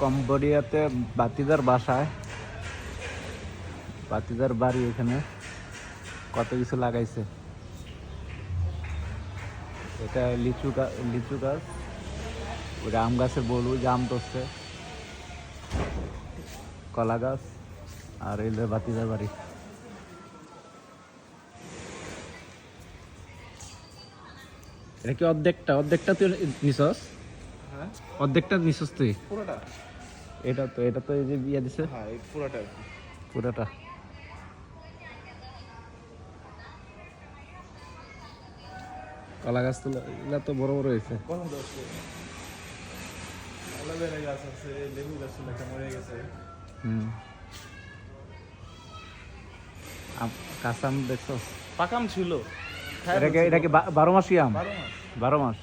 কম্বোডিয়াতে বাতিদার বাসায়, বাতিদার বাড়ি, এখানে কত কিছু লাগাইছে। এটা লিচু গাছ, ওটা আম গাছের বলু, জাম ধরছে, কলা গাছ, আর এই বাতিদার বাড়ি। এটা কি অর্ধেকটা তুই নিছস? হ্যাঁ, অর্ধেকটা নিছস তুই? পুরোটা। এটা তো এই যে বিয়ে দিছে হ্যাঁ, এই পুরোটা। পুরোটা। কলা গাছ তো এগুলা তো বড় বড় হয়েছে। কলা গাছ, অ্যালোভেরা গাছ আছে, লেবু গাছ ছিল, একটা মরে গেছে। কাঁচা আম দেখছস? পাকাম ছিল। এটা কি 12 মাসই আম? 12 মাস। 12 মাস।